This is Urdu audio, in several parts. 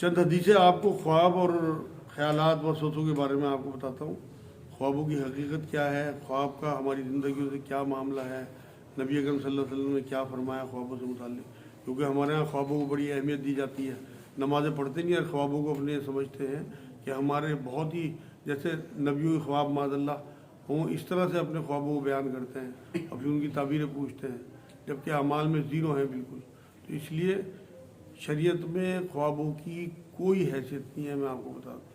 چند حدیثیں آپ کو خواب اور خیالات و وسوسوں کے بارے میں آپ کو بتاتا ہوں۔ خوابوں کی حقیقت کیا ہے، خواب کا ہماری زندگیوں سے کیا معاملہ ہے، نبی اکرم صلی اللہ علیہ وسلم نے کیا فرمایا خوابوں سے متعلق، کیونکہ ہمارے یہاں خوابوں کو بڑی اہمیت دی جاتی ہے۔ نمازیں پڑھتے نہیں اور خوابوں کو اپنے سمجھتے ہیں کہ ہمارے بہت ہی جیسے نبیوں کے خواب معاذ اللہ ہوں، اس طرح سے اپنے خوابوں کو بیان کرتے ہیں اور پھر ان کی تعبیریں پوچھتے ہیں، جبکہ اعمال میں زیرو ہیں بالکل۔ تو اس لیے شریعت میں خوابوں کی کوئی حیثیت نہیں ہے، میں آپ کو بتا دوں۔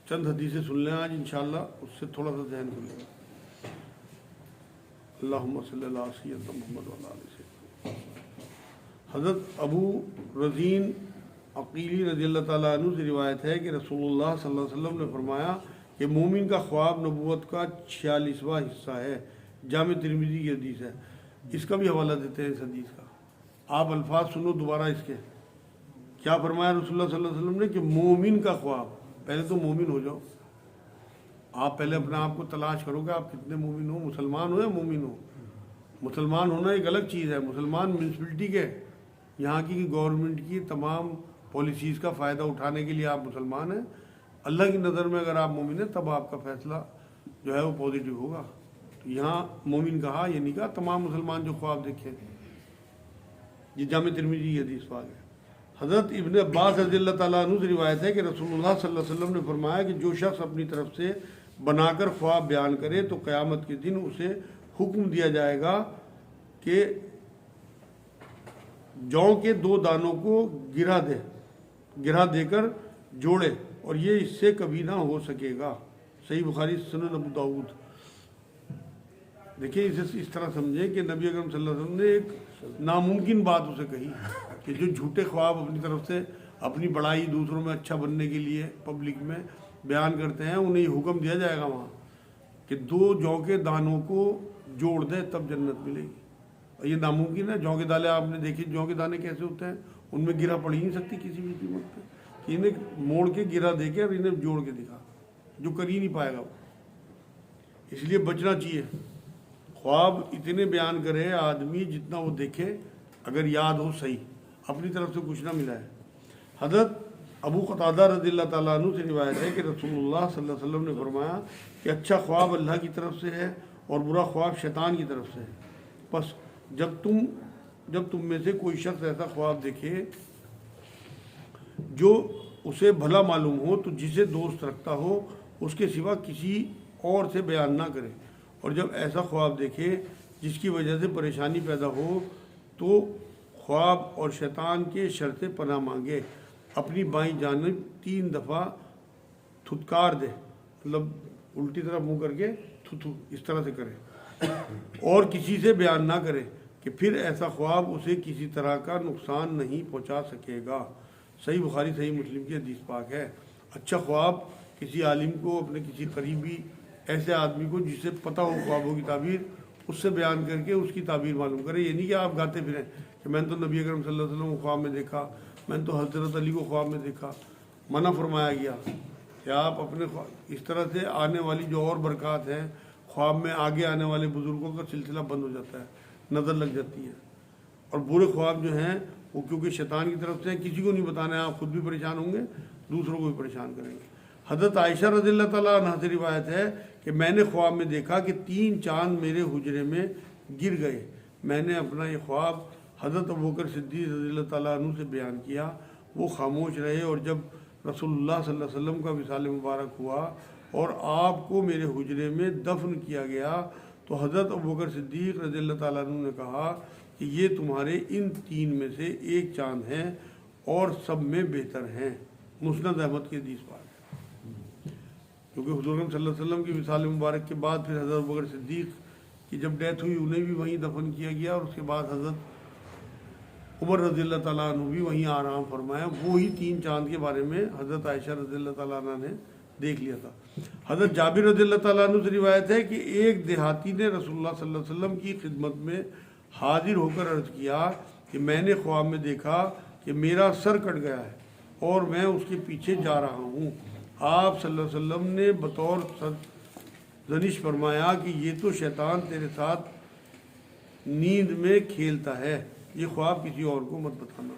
چند حدیثیں سن لیں آج انشاءاللہ، اس سے تھوڑا سا ذہن کھلے گا۔ اللہم صلی اللہ علیہ سیدنا محمد وعلی آلہ سیدنا۔ حضرت ابو رزین عقیلی رضی اللہ تعالیٰ عنہ سے روایت ہے کہ رسول اللہ صلی اللہ علیہ وسلم نے فرمایا کہ مومن کا خواب نبوت کا 46واں حصہ ہے۔ جامع ترمذی کی حدیث ہے، اس کا بھی حوالہ دیتے ہیں اس حدیث کا۔ آپ الفاظ سنو دوبارہ اس کے، کیا فرمایا رسول اللہ صلی اللہ علیہ وسلم نے کہ مومن کا خواب، پہلے تو مومن ہو جاؤ، آپ پہلے اپنے آپ کو تلاش کرو کہ آپ کتنے مومن ہو، مسلمان ہو یا مومن ہو۔ مسلمان ہونا ایک الگ چیز ہے، مسلمان میونسپلٹی کے یہاں کی گورنمنٹ کی تمام پالیسیز کا فائدہ اٹھانے کے لیے آپ مسلمان ہیں۔ اللہ کی نظر میں اگر آپ مومن ہیں تب آپ کا فیصلہ جو ہے وہ پازیٹیو ہوگا۔ تو یہاں مومن کہا، یہ نہیں کہا تمام مسلمان جو خواب دیکھیں۔ یہ جامع ترمذی کی حدیث پاک ہے۔ حضرت ابن عباس رضی اللہ تعالیٰ عنہ سے روایت ہے کہ رسول اللہ صلی اللہ علیہ وسلم نے فرمایا کہ جو شخص اپنی طرف سے بنا کر خواب بیان کرے تو قیامت کے دن اسے حکم دیا جائے گا کہ جوں کے 2 دانوں کو گرا دے کر جوڑے، اور یہ اس سے کبھی نہ ہو سکے گا۔ صحیح بخاری سنن ابو داؤد۔ دیکھیں اسے اس طرح سمجھیں کہ نبی اکرم صلی اللہ علیہ وسلم نے ایک ناممکن بات اسے کہی کہ جو جھوٹے خواب اپنی طرف سے اپنی بڑائی دوسروں میں اچھا بننے کے لیے پبلک میں بیان کرتے ہیں، انہیں یہ حکم دیا جائے گا وہاں کہ 2 جوں کے دانوں کو جوڑ دے تب جنت ملے گی۔ اور یہ ناممکن ہے۔ جوں کے دانے آپ نے دیکھے، جوں کے دانے کیسے ہوتے ہیں، ان میں گرا پڑ ہی نہیں سکتی کسی بھی قیمت پہ، کہ انہیں موڑ کے گرا دے کے اور انہیں جوڑ کے دکھا، جو کر ہی نہیں پائے گا وہ۔ اس لیے بچنا چاہیے۔ خواب اتنے بیان کرے آدمی جتنا وہ دیکھے، اگر یاد ہو صحیح، اپنی طرف سے کچھ نہ ملا ہے۔ حضرت ابو قتادہ رضی اللہ تعالیٰ عنہ سے روایت ہے کہ رسول اللہ صلی اللہ علیہ وسلم نے فرمایا کہ اچھا خواب اللہ کی طرف سے ہے اور برا خواب شیطان کی طرف سے ہے۔ بس جب تم میں سے کوئی شخص ایسا خواب دیکھے جو اسے بھلا معلوم ہو تو جسے دوست رکھتا ہو اس کے سوا کسی اور سے بیان نہ کرے، اور جب ایسا خواب دیکھے جس کی وجہ سے پریشانی پیدا ہو تو خواب اور شیطان کے شر سے پناہ مانگے، اپنی بائیں جانب 3 دفعہ تھتکار دے، مطلب الٹی طرف منہ کر کے تھو اس طرح سے کرے، اور کسی سے بیان نہ کرے کہ پھر ایسا خواب اسے کسی طرح کا نقصان نہیں پہنچا سکے گا۔ صحیح بخاری صحیح مسلم کی حدیث پاک ہے۔ اچھا خواب کسی عالم کو، اپنے کسی قریبی ایسے آدمی کو جسے پتہ ہو خوابوں کی تعبیر، اس سے بیان کر کے اس کی تعبیر معلوم کرے۔ یہ نہیں کہ آپ گاتے پھریں کہ میں نے تو نبی اکرم صلی اللہ علیہ وسلم کو خواب میں دیکھا، میں نے تو حضرت علی کو خواب میں دیکھا۔ منع فرمایا گیا کہ آپ اپنے اس طرح سے آنے والی جو اور برکات ہیں، خواب میں آگے آنے والے بزرگوں کا سلسلہ بند ہو جاتا ہے، نظر لگ جاتی ہے۔ اور برے خواب جو ہیں وہ کیونکہ شیطان کی طرف سے ہیں، کسی کو نہیں بتانا ہے، آپ خود بھی پریشان ہوں گے، دوسروں کو بھی پریشان کریں گے۔ حضرت عائشہ رضی اللہ تعالیٰ عنہا سے روایت ہے کہ میں نے خواب میں دیکھا کہ 3 چاند میرے حجرے میں گر گئے۔ میں نے اپنا یہ خواب حضرت ابوبکر صدیق رضی اللہ تعالیٰ عنہ سے بیان کیا، وہ خاموش رہے، اور جب رسول اللہ صلی اللہ علیہ وسلم کا وصال مبارک ہوا اور آپ کو میرے حجرے میں دفن کیا گیا تو حضرت ابوبکر صدیق رضی اللہ تعالیٰ عنہ نے کہا کہ یہ تمہارے ان 3 میں سے ایک چاند ہیں اور سب میں بہتر ہیں۔ مسند احمد کی حدیث پاک ہے۔ کیونکہ حضور صلی اللہ علیہ وسلم کی وصال مبارک کے بعد پھر حضرت ابوبکر صدیق کی جب ڈیتھ ہوئی انہیں بھی وہیں دفن کیا گیا، اور اس کے بعد حضرت عمر رضی اللہ تعالیٰ عنہ بھی وہیں آرام فرمایا۔ وہی 3 چاند کے بارے میں حضرت عائشہ رضی اللہ تعالیٰ عنہ نے دیکھ لیا تھا۔ حضرت جابر رضی اللہ تعالیٰ عنہ سے روایت ہے کہ ایک دیہاتی نے رسول اللہ صلی اللہ علیہ وسلم کی خدمت میں حاضر ہو کر عرض کیا کہ میں نے خواب میں دیکھا کہ میرا سر کٹ گیا ہے اور میں اس کے پیچھے جا رہا ہوں۔ آپ صلی اللہ علیہ وسلم نے بطور زنش فرمایا کہ یہ تو شیطان تیرے ساتھ نیند میں کھیلتا ہے، یہ خواب کسی اور کو مت بتانا۔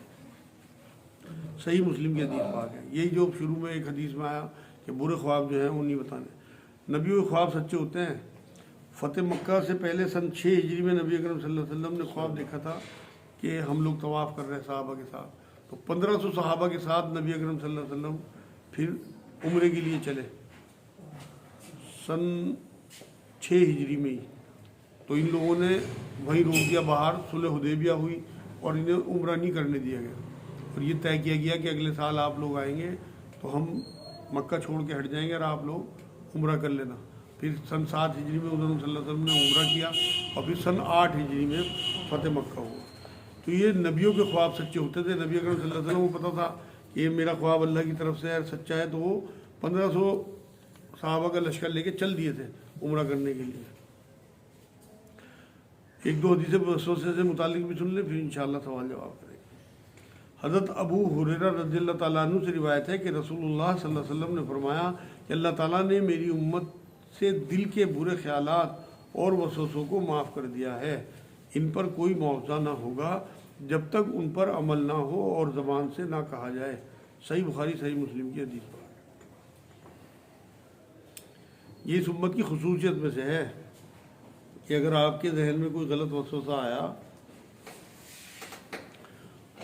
صحیح مسلم کی حدیث پاک ہے. یہی جو شروع میں ایک حدیث میں آیا کہ برے خواب جو ہیں وہ نہیں بتانے. نبیوں کے خواب سچے ہوتے ہیں. فتح مکہ سے پہلے سن 6 ہجری میں نبی اکرم صلی اللہ علیہ وسلم نے خواب دیکھا تھا کہ ہم لوگ طواف کر رہے ہیں صحابہ کے ساتھ. تو 1500 صحابہ کے ساتھ نبی اکرم صلی اللہ علیہ وسلم پھر عمرے کے لیے چلے سن 6 ہجری میں ہی. تو ان لوگوں نے وہیں روک دیا باہر. صلح حدیبیہ ہوئی اور انہیں عمرہ نہیں کرنے دیا گیا اور یہ طے کیا گیا کہ اگلے سال آپ لوگ آئیں گے تو ہم مکہ چھوڑ کے ہٹ جائیں گے اور آپ لوگ عمرہ کر لینا. پھر سن 7 ہجری میں حضور صلی اللہ علیہ وسلم نے عمرہ کیا اور پھر سن 8 ہجری میں فتح مکہ ہوا. تو یہ نبیوں کے خواب سچے ہوتے تھے. نبی اکرم صلی اللہ علیہ وسلم کو پتہ تھا کہ یہ میرا خواب اللہ کی طرف سے ہے سچا ہے. تو وہ 1500 صحابہ کا لشکر لے کے چل دیے تھے عمرہ کرنے کے لیے. ایک دو حدیث وسوسے سے متعلق بھی سن لیں پھر انشاءاللہ سوال جواب کریں گے. حضرت ابو ہریرہ رضی اللہ تعالیٰ عنہ سے روایت ہے کہ رسول اللہ صلی اللہ علیہ وسلم نے فرمایا کہ اللہ تعالیٰ نے میری امت سے دل کے برے خیالات اور وسوسوں کو معاف کر دیا ہے. ان پر کوئی معاوضہ نہ ہوگا جب تک ان پر عمل نہ ہو اور زبان سے نہ کہا جائے. صحیح بخاری صحیح مسلم کی حدیث پر. یہ اس امت کی خصوصیت میں سے ہے کہ اگر آپ کے ذہن میں کوئی غلط وسوسہ آیا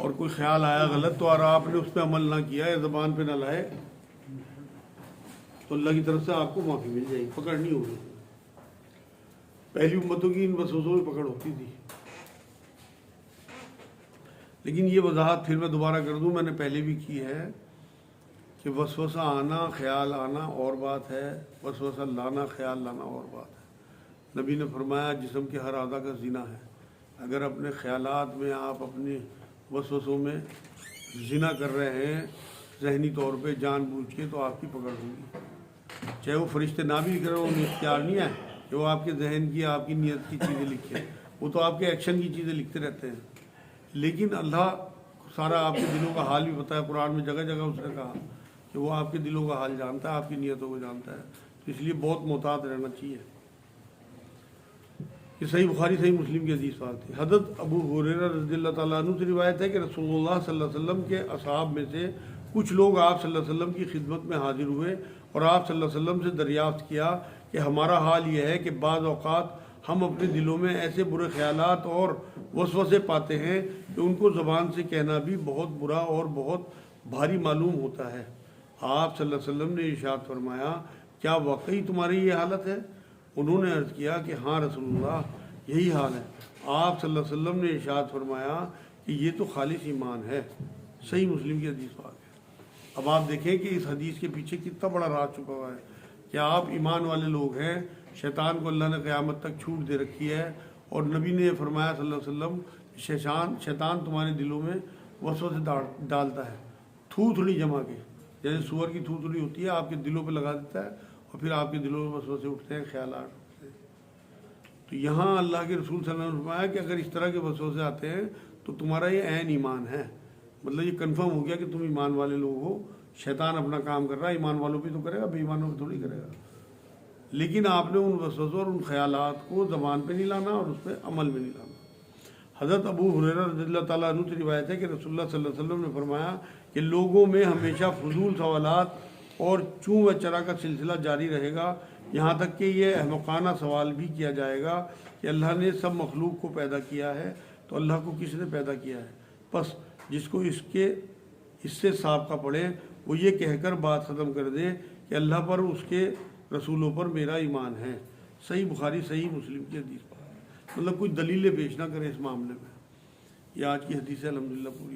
اور کوئی خیال آیا غلط تو اور آپ نے اس پہ عمل نہ کیا یا زبان پہ نہ لائے تو اللہ کی طرف سے آپ کو معافی مل جائے گی, پکڑ نہیں ہوگی. پہلی امتوں کی ان وسوسوں میں پکڑ ہوتی تھی. لیکن یہ وضاحت پھر میں دوبارہ کر دوں, میں نے پہلے بھی کی ہے کہ وسوسہ آنا خیال آنا اور بات ہے, وسوسہ لانا خیال لانا اور بات ہے. نبی نے فرمایا جسم کے ہر اعضاء کا زنا ہے. اگر اپنے خیالات میں آپ اپنے وسوسوں میں زنا کر رہے ہیں ذہنی طور پہ جان بوجھ کے تو آپ کی پکڑ ہوگی. چاہے وہ فرشتے نہ بھی کریں, انہیں اختیار نہیں ہے کہ وہ آپ کے ذہن کی آپ کی نیت کی چیزیں لکھیں. وہ تو آپ کے ایکشن کی چیزیں لکھتے رہتے ہیں. لیکن اللہ سارا آپ کے دلوں کا حال بھی پتہ ہے. قرآن میں جگہ جگہ اس نے کہا کہ وہ آپ کے دلوں کا حال جانتا ہے, آپ کی نیتوں کو جانتا ہے. تو اس لیے بہت محتاط رہنا چاہیے. یہ صحیح بخاری صحیح مسلم کی حدیث بات تھی. حضرت ابو ہریرہ رضی اللہ تعالیٰ عنہ سے روایت ہے کہ رسول اللہ صلی اللہ علیہ وسلم کے اصحاب میں سے کچھ لوگ آپ صلی اللہ علیہ وسلم کی خدمت میں حاضر ہوئے اور آپ صلی اللہ علیہ وسلم سے دریافت کیا کہ ہمارا حال یہ ہے کہ بعض اوقات ہم اپنے دلوں میں ایسے برے خیالات اور وسوسے پاتے ہیں کہ ان کو زبان سے کہنا بھی بہت برا اور بہت بھاری معلوم ہوتا ہے. آپ صلی اللہ علیہ وسلم نے ارشاد فرمایا کیا واقعی تمہاری یہ حالت ہے؟ انہوں نے عرض کیا کہ ہاں رسول اللہ یہی حال ہے. آپ صلی اللہ علیہ وسلم نے ارشاد فرمایا کہ یہ تو خالص ایمان ہے. صحیح مسلم کی حدیث پاک ہے. اب آپ دیکھیں کہ اس حدیث کے پیچھے کتنا بڑا راز چھپا ہوا ہے. کیا آپ ایمان والے لوگ ہیں, شیطان کو اللہ نے قیامت تک چھوٹ دے رکھی ہے اور نبی نے فرمایا صلی اللہ علیہ وسلم شیطان تمہارے دلوں میں وسوسے ڈالتا ہے تھوتھڑی جما کے, جیسے سور کی تھوتھڑی ہوتی ہے آپ کے دلوں پہ لگا دیتا ہے اور پھر آپ کے دلوں میں وسوسے اٹھتے ہیں, خیالات اٹھتے ہیں. تو یہاں اللہ کے رسول صلی اللہ علیہ وسلم نے فرمایا کہ اگر اس طرح کے وسوسے آتے ہیں تو تمہارا یہ عین ایمان ہے. مطلب یہ کنفرم ہو گیا کہ تم ایمان والے لوگ ہو. شیطان اپنا کام کر رہا ہے, ایمان والوں پہ تو کرے گا, بے ایمانوں پہ تھوڑی کرے گا. لیکن آپ نے ان وسوسوں اور ان خیالات کو زبان پہ نہیں لانا اور اس پہ عمل میں نہیں لانا. حضرت ابو ہریرہ رضی اللہ تعالیٰ عنہ سے روایت ہے کہ رسول اللہ صلی اللہ علیہ وسلم نے فرمایا کہ لوگوں میں ہمیشہ فضول سوالات اور چوں و چرا کا سلسلہ جاری رہے گا, یہاں تک کہ یہ احمقانہ سوال بھی کیا جائے گا کہ اللہ نے سب مخلوق کو پیدا کیا ہے تو اللہ کو کس نے پیدا کیا ہے. بس جس کو اس سے سابقہ پڑے وہ یہ کہہ کر بات ختم کر دے کہ اللہ پر اس کے رسولوں پر میرا ایمان ہے. صحیح بخاری صحیح مسلم کی حدیث پر. مطلب کوئی دلیلیں پیش نہ کرے اس معاملے میں. یہ آج کی حدیث ہے الحمدللہ پوری.